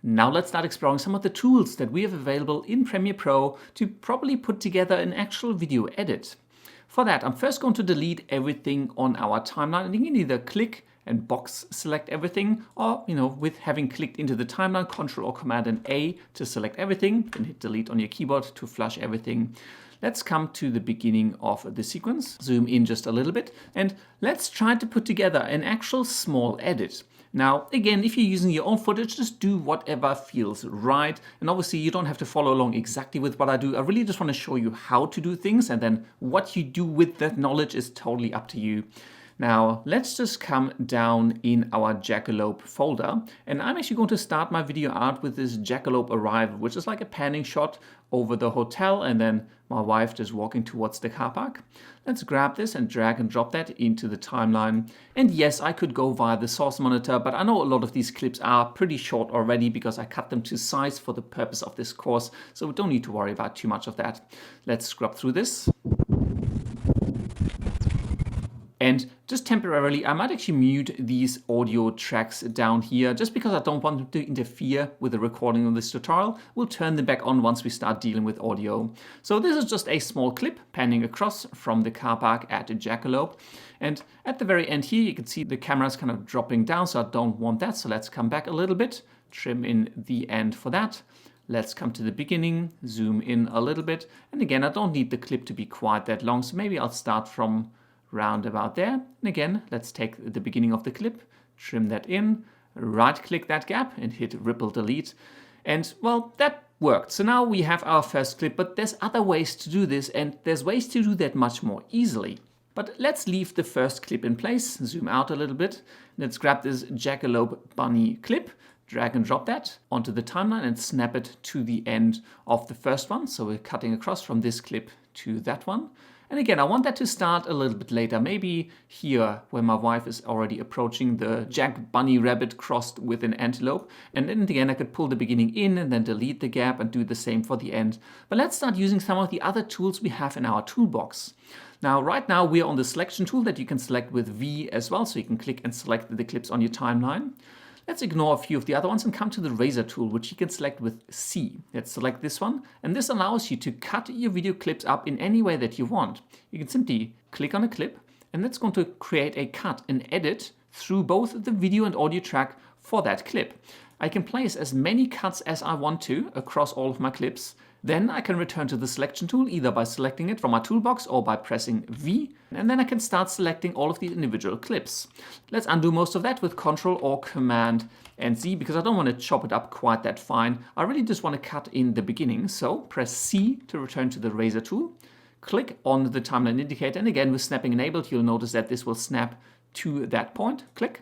Now let's start exploring some of the tools that we have available in Premiere Pro to properly put together an actual video edit. For that, I'm first going to delete everything on our timeline, and you can either click and box select everything, or with having clicked into the timeline, Control or Command and A to select everything, then hit delete on your keyboard to flush everything. Let's come to the beginning of the sequence, zoom in just a little bit, and let's try to put together an actual small edit. Now, again, if you're using your own footage, just do whatever feels right. And obviously, you don't have to follow along exactly with what I do. I really just want to show you how to do things, and then what you do with that knowledge is totally up to you. Now, let's just come down in our Jackalope folder, and I'm actually going to start my video out with this Jackalope arrival, which is like a panning shot over the hotel, and then my wife just walking towards the car park. Let's grab this and drag and drop that into the timeline. And yes, I could go via the source monitor, but I know a lot of these clips are pretty short already because I cut them to size for the purpose of this course, so we don't need to worry about too much of that. Let's scrub through this. And just temporarily, I might actually mute these audio tracks down here just because I don't want them to interfere with the recording of this tutorial. We'll turn them back on once we start dealing with audio. So this is just a small clip panning across from the car park at the Jackalope. And at the very end here, you can see the camera's kind of dropping down, so I don't want that. So let's come back a little bit, trim in the end for that. Let's come to the beginning, zoom in a little bit. And again, I don't need the clip to be quite that long, so maybe I'll start from round about there. And again, let's take the beginning of the clip, trim that in, right click that gap and hit ripple delete. And well, that worked. So now we have our first clip, but there's other ways to do this, and there's ways to do that much more easily. But let's leave the first clip in place, zoom out a little bit. Let's grab this Jackalope bunny clip, drag and drop that onto the timeline and snap it to the end of the first one. So we're cutting across from this clip to that one. And again, I want that to start a little bit later, maybe here where my wife is already approaching the Jack bunny rabbit crossed with an antelope. And then again, I could pull the beginning in and then delete the gap and do the same for the end. But let's start using some of the other tools we have in our toolbox. Now, right now we're on the selection tool that you can select with V as well, so you can click and select the clips on your timeline. Let's ignore a few of the other ones and come to the razor tool, which you can select with C. Let's select this one, and this allows you to cut your video clips up in any way that you want. You can simply click on a clip, and that's going to create a cut, an edit, through both the video and audio track for that clip. I can place as many cuts as I want to across all of my clips. Then I can return to the selection tool either by selecting it from my toolbox or by pressing V, and then I can start selecting all of the individual clips. Let's undo most of that with Control or Command and Z because I don't want to chop it up quite that fine. I really just want to cut in the beginning. So press C to return to the razor tool. Click on the timeline indicator, and again with snapping enabled, you'll notice that this will snap to that point. Click.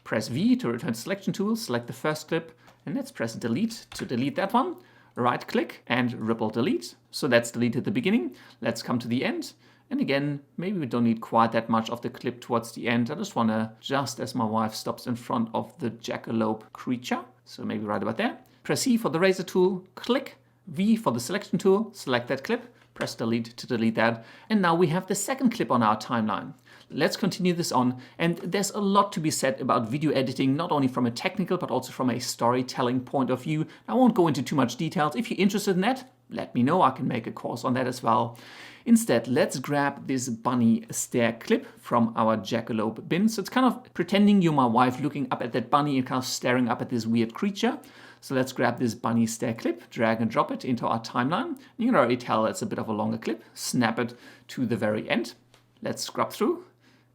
Press V to return to selection tool, select the first clip, and let's press delete to delete that one. Right click and ripple delete. So that's deleted the beginning. Let's come to the end. And again, maybe we don't need quite that much of the clip towards the end. I just want to, just as my wife stops in front of the Jackalope creature. So maybe right about there. Press C for the razor tool, click, V for the selection tool, select that clip, press delete to delete that. And now we have the second clip on our timeline. Let's continue this on, and there's a lot to be said about video editing, not only from a technical but also from a storytelling point of view. I won't go into too much details. If you're interested in that, let me know. I can make a course on that as well. Instead, let's grab this bunny stare clip from our Jackalope bin. So it's kind of pretending you're my wife looking up at that bunny and kind of staring up at this weird creature. So let's grab this bunny stare clip, drag and drop it into our timeline. You can already tell it's a bit of a longer clip. Snap it to the very end. Let's scrub through.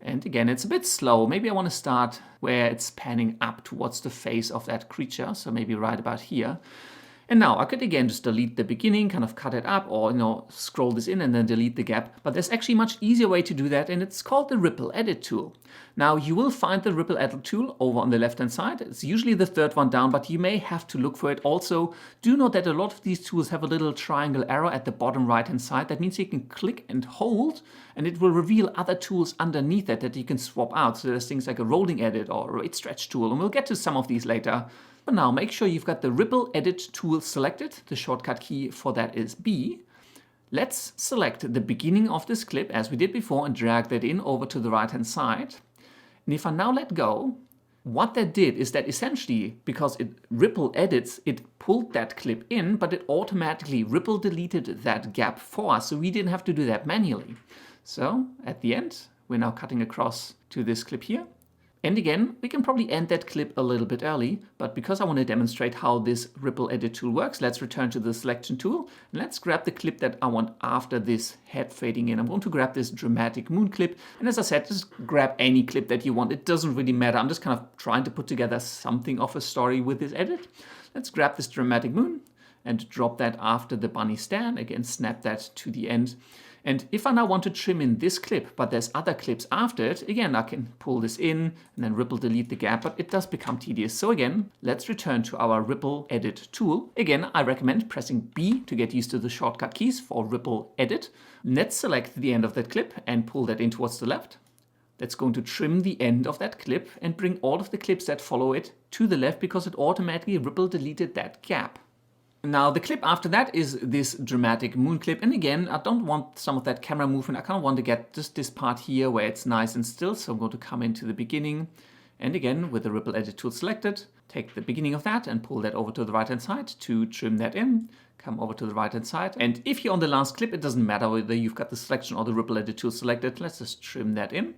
And again, it's a bit slow. Maybe I want to start where it's panning up towards the face of that creature. So maybe right about here. And now I could again just delete the beginning, kind of cut it up, or scroll this in and then delete the gap. But there's actually a much easier way to do that, and it's called the Ripple Edit tool. Now you will find the Ripple Edit tool over on the left-hand side. It's usually the third one down, but you may have to look for it. Also, do note that a lot of these tools have a little triangle arrow at the bottom right-hand side. That means you can click and hold, and it will reveal other tools underneath that you can swap out. So there's things like a rolling edit or a rate stretch tool, and we'll get to some of these later. But now make sure you've got the Ripple Edit tool selected. The shortcut key for that is B. Let's select the beginning of this clip as we did before and drag that in over to the right hand side. And if I now let go, What that did is that essentially, because it ripple edits, it pulled that clip in, but it automatically ripple deleted that gap for us, so we didn't have to do that manually. So at the end, we're now cutting across to this clip here. And again, we can probably end that clip a little bit early, but because I want to demonstrate how this ripple edit tool works, let's return to the selection tool and let's grab the clip that I want after this head fading in. I'm going to grab this dramatic moon clip, and as I said, just grab any clip that you want. It doesn't really matter. I'm just kind of trying to put together something of a story with this edit. Let's grab this dramatic moon and drop that after the bunny stand. Again, snap that to the end. And if I now want to trim in this clip, but there's other clips after it, again, I can pull this in and then ripple delete the gap, but it does become tedious. So again, let's return to our ripple edit tool. Again, I recommend pressing B to get used to the shortcut keys for ripple edit. Let's select the end of that clip and pull that in towards the left. That's going to trim the end of that clip and bring all of the clips that follow it to the left because it automatically ripple deleted that gap. Now the clip after that is this dramatic moon clip, and again I don't want some of that camera movement. I kind of want to get just this part here where it's nice and still, so I'm going to come into the beginning and again with the ripple edit tool selected, take the beginning of that and pull that over to the right hand side to trim that in. Come over to the right hand side, and if you're on the last clip, it doesn't matter whether you've got the selection or the ripple edit tool selected. Let's just trim that in.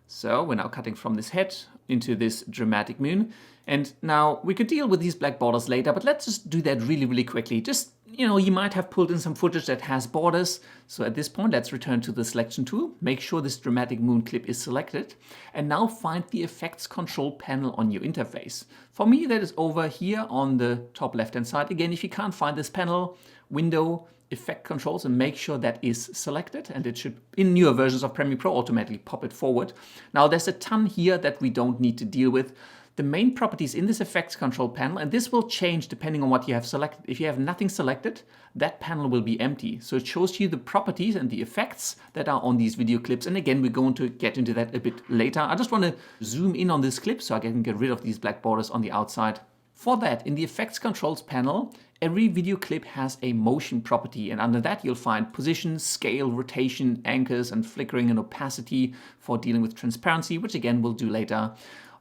So we're now cutting from this head into this dramatic moon. And now we could deal with these black borders later, but let's just do that really, really quickly. Just, you might have pulled in some footage that has borders. So at this point, let's return to the selection tool. Make sure this dramatic moon clip is selected. And now find the effects control panel on your interface. For me, that is over here on the top left-hand side. Again, if you can't find this panel, window, effect controls, and make sure that is selected, and it should, in newer versions of Premiere Pro, automatically pop it forward. Now there's a ton here that we don't need to deal with. The main properties in this effects control panel, and this will change depending on what you have selected. If you have nothing selected, that panel will be empty. So it shows you the properties and the effects that are on these video clips. And again, we're going to get into that a bit later. I just want to zoom in on this clip so I can get rid of these black borders on the outside. For that, in the effects controls panel, every video clip has a motion property, and under that you'll find position, scale, rotation, anchors, and flickering and opacity for dealing with transparency, which again we'll do later.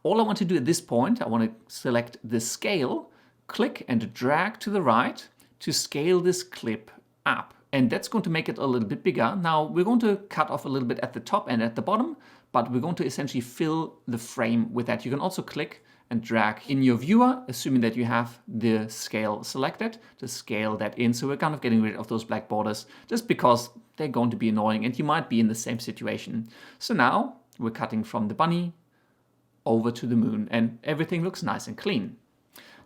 All I want to do at this point, I want to select the scale, click and drag to the right to scale this clip up. And that's going to make it a little bit bigger. Now we're going to cut off a little bit at the top and at the bottom, but we're going to essentially fill the frame with that. You can also click and drag in your viewer, assuming that you have the scale selected, to scale that in. So we're kind of getting rid of those black borders just because they're going to be annoying and you might be in the same situation. So now we're cutting from the bunny over to the moon and everything looks nice and clean.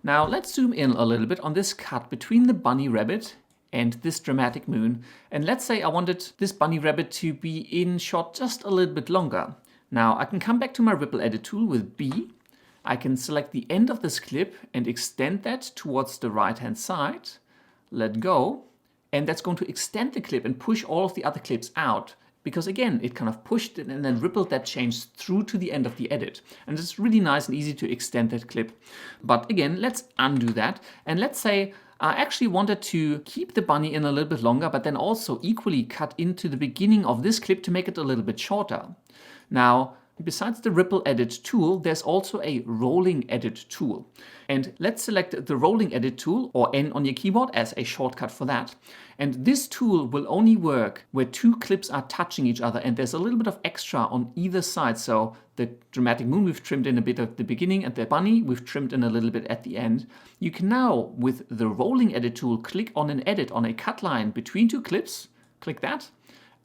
Now let's zoom in a little bit on this cut between the bunny rabbit and this dramatic moon. And let's say I wanted this bunny rabbit to be in shot just a little bit longer. Now I can come back to my ripple edit tool with B. I can select the end of this clip and extend that towards the right hand side, let go, and that's going to extend the clip and push all of the other clips out, because again, it kind of pushed it and then rippled that change through to the end of the edit. And it's really nice and easy to extend that clip. But again, let's undo that. And let's say I actually wanted to keep the bunny in a little bit longer, but then also equally cut into the beginning of this clip to make it a little bit shorter. Now, besides the ripple edit tool, there's also a rolling edit tool. And let's select the rolling edit tool, or N on your keyboard, as a shortcut for that. And this tool will only work where two clips are touching each other and there's a little bit of extra on either side. So the dramatic moon we've trimmed in a bit at the beginning, and the bunny we've trimmed in a little bit at the end. You can now, with the rolling edit tool, click on an edit on a cut line between two clips, click that,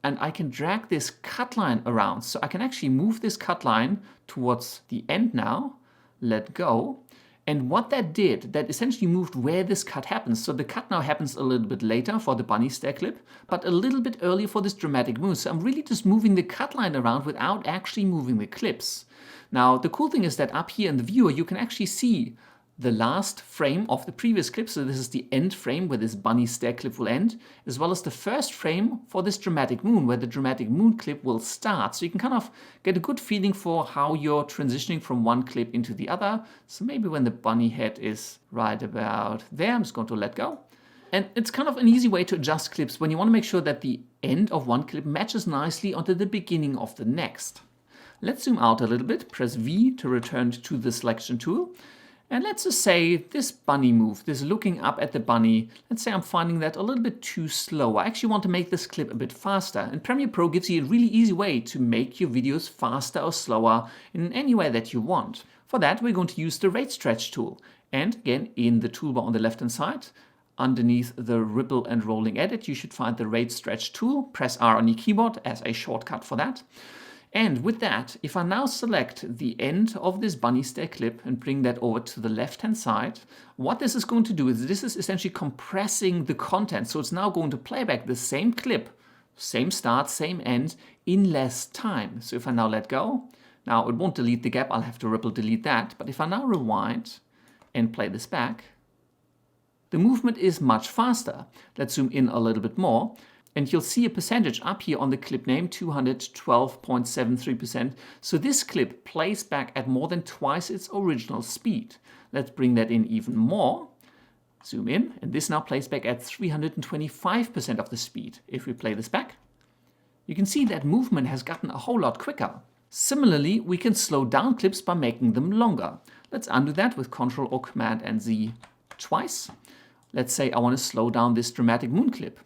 and I can drag this cut line around. So I can actually move this cut line towards the end now, let go. And what that did, that essentially moved where this cut happens. So the cut now happens a little bit later for the bunny stare clip, but a little bit earlier for this dramatic moon. So I'm really just moving the cut line around without actually moving the clips. Now, the cool thing is that up here in the viewer, you can actually see the last frame of the previous clip. So this is the end frame where this bunny stare clip will end, as well as the first frame for this dramatic moon, where the dramatic moon clip will start. So you can kind of get a good feeling for how you're transitioning from one clip into the other. So maybe when the bunny head is right about there, I'm just going to let go. And it's kind of an easy way to adjust clips when you want to make sure that the end of one clip matches nicely onto the beginning of the next. Let's zoom out a little bit, press V to return to the selection tool. And let's just say this bunny move, this looking up at the bunny, let's say I'm finding that a little bit too slow. I actually want to make this clip a bit faster. And Premiere Pro gives you a really easy way to make your videos faster or slower in any way that you want. For that, we're going to use the rate stretch tool. And again, in the toolbar on the left-hand side, underneath the ripple and rolling edit, you should find the rate stretch tool. Press R on your keyboard as a shortcut for that. And with that, if I now select the end of this bunny stare clip and bring that over to the left-hand side, what this is going to do is this is essentially compressing the content. So it's now going to play back the same clip, same start, same end, in less time. So if I now let go, now it won't delete the gap, I'll have to ripple delete that. But if I now rewind and play this back, the movement is much faster. Let's zoom in a little bit more. And you'll see a percentage up here on the clip name, 212.73%. So this clip plays back at more than twice its original speed. Let's bring that in even more. Zoom in, and this now plays back at 325% of the speed. If we play this back, you can see that movement has gotten a whole lot quicker. Similarly, we can slow down clips by making them longer. Let's undo that with Ctrl or Command and Z twice. Let's say I want to slow down this dramatic moon clip.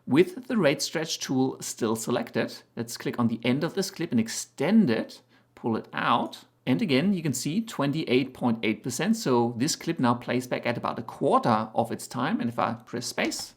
With the rate stretch tool still selected, let's click on the end of this clip and extend it, pull it out. And again, you can see 28.8%. So this clip now plays back at about a quarter of its time. And if I press space,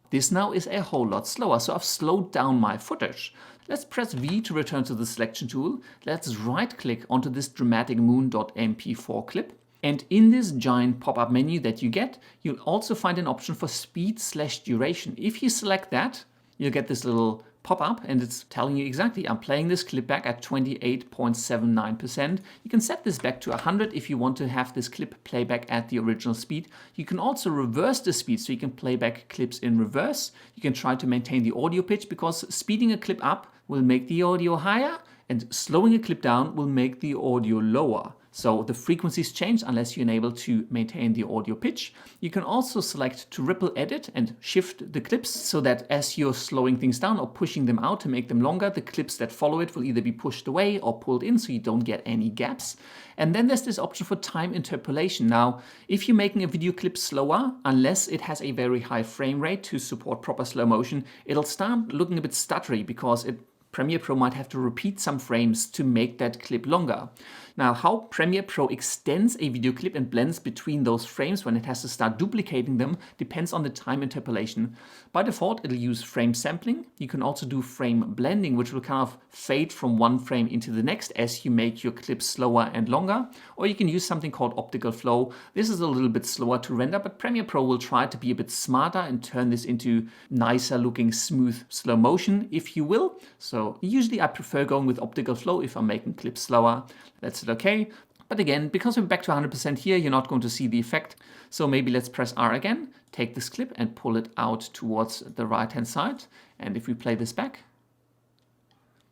this now is a whole lot slower. So I've slowed down my footage. Let's press V to return to the selection tool. Let's right click onto this dramatic moon.mp4 clip. And in this giant pop-up menu that you get, you'll also find an option for speed/duration. If you select that, you'll get this little pop-up and it's telling you exactly, I'm playing this clip back at 28.79%. You can set this back to 100 if you want to have this clip play back at the original speed. You can also reverse the speed, so you can play back clips in reverse. You can try to maintain the audio pitch, because speeding a clip up will make the audio higher and slowing a clip down will make the audio lower. So the frequencies change unless you enable to maintain the audio pitch. You can also select to ripple edit and shift the clips so that as you're slowing things down or pushing them out to make them longer, the clips that follow it will either be pushed away or pulled in so you don't get any gaps. And then there's this option for time interpolation. Now, if you're making a video clip slower, unless it has a very high frame rate to support proper slow motion, it'll start looking a bit stuttery because Premiere Pro might have to repeat some frames to make that clip longer. Now, how Premiere Pro extends a video clip and blends between those frames when it has to start duplicating them depends on the time interpolation. By default, it'll use frame sampling. You can also do frame blending, which will kind of fade from one frame into the next as you make your clips slower and longer. Or you can use something called optical flow. This is a little bit slower to render, but Premiere Pro will try to be a bit smarter and turn this into nicer looking smooth slow motion, if you will. So usually I prefer going with optical flow if I'm making clips slower. That's it okay. But again, because we're back to 100% here, you're not going to see the effect. So maybe let's press R again, take this clip and pull it out towards the right-hand side. And if we play this back,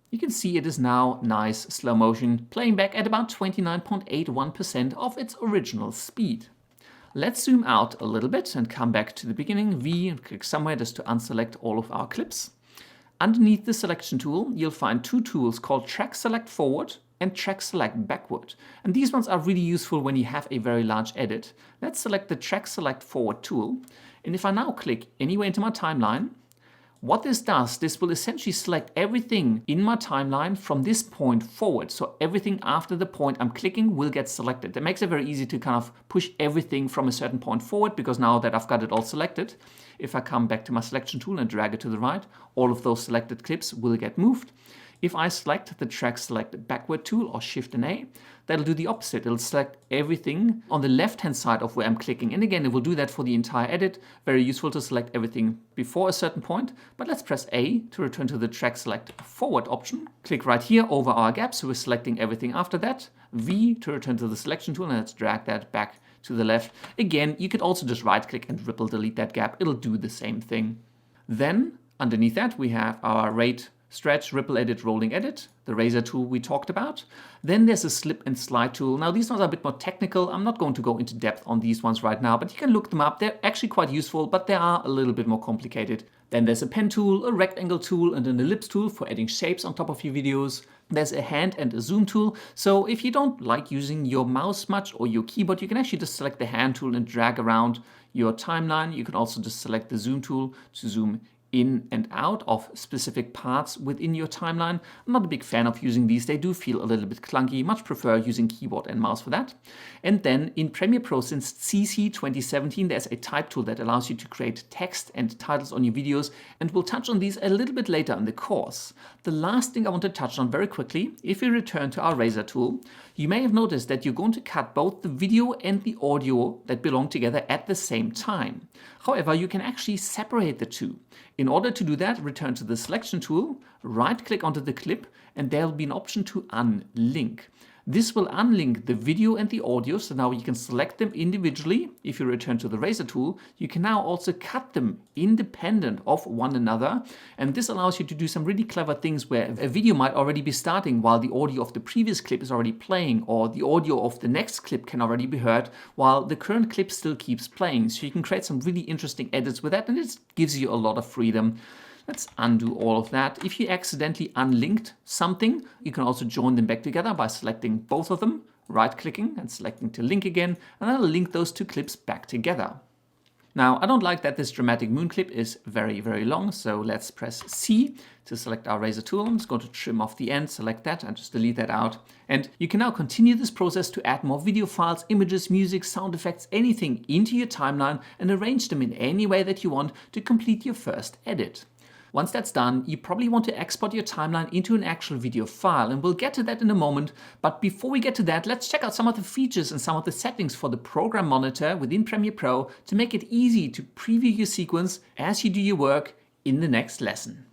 you can see it is now nice slow motion, playing back at about 29.81% of its original speed. Let's zoom out a little bit and come back to the beginning. V and click somewhere just to unselect all of our clips. Underneath the selection tool, you'll find two tools called Track Select Forward and Track Select Backward. And these ones are really useful when you have a very large edit. Let's select the Track Select Forward tool. And if I now click anywhere into my timeline, what this does, this will essentially select everything in my timeline from this point forward. So everything after the point I'm clicking will get selected. That makes it very easy to kind of push everything from a certain point forward, because now that I've got it all selected, if I come back to my selection tool and drag it to the right, all of those selected clips will get moved. If I select the Track Select Backward tool or Shift and A, that'll do the opposite. It'll select everything on the left-hand side of where I'm clicking. And again, it will do that for the entire edit. Very useful to select everything before a certain point. But let's press A to return to the Track Select Forward option. Click right here over our gap, so we're selecting everything after that. V to return to the selection tool, and let's drag that back to the left. Again, you could also just right-click and ripple delete that gap. It'll do the same thing. Then, underneath that, we have our rate stretch, ripple edit, rolling edit, the razor tool we talked about. Then there's a slip and slide tool. Now these ones are a bit more technical. I'm not going to go into depth on these ones right now, but you can look them up. They're actually quite useful, but they are a little bit more complicated. Then there's a pen tool, a rectangle tool, and an ellipse tool for adding shapes on top of your videos. There's a hand and a zoom tool, so if you don't like using your mouse much or your keyboard, you can actually just select the hand tool and drag around your timeline. You can also just select the zoom tool to zoom in and out of specific parts within your timeline. I'm not a big fan of using these. They do feel a little bit clunky. Much prefer using keyboard and mouse for that. And then in Premiere Pro since CC 2017, there's a type tool that allows you to create text and titles on your videos, and we'll touch on these a little bit later in the course. The last thing I want to touch on very quickly, if we return to our razor tool, you may have noticed that you're going to cut both the video and the audio that belong together at the same time. However, you can actually separate the two. In order to do that, return to the selection tool, right-click onto the clip, and there will be an option to unlink. This will unlink the video and the audio, so now you can select them individually. If you return to the razor tool, you can now also cut them independent of one another, and this allows you to do some really clever things where a video might already be starting while the audio of the previous clip is already playing, or the audio of the next clip can already be heard while the current clip still keeps playing. So you can create some really interesting edits with that, and it gives you a lot of freedom. Let's undo all of that. If you accidentally unlinked something, you can also join them back together by selecting both of them, right-clicking and selecting to link again, and that'll link those two clips back together. Now, I don't like that this dramatic moon clip is very, very long, so let's press C to select our razor tool. I'm just going to trim off the end, select that, and just delete that out. And you can now continue this process to add more video files, images, music, sound effects, anything into your timeline and arrange them in any way that you want to complete your first edit. Once that's done, you probably want to export your timeline into an actual video file, and we'll get to that in a moment. But before we get to that, let's check out some of the features and some of the settings for the Program Monitor within Premiere Pro to make it easy to preview your sequence as you do your work in the next lesson.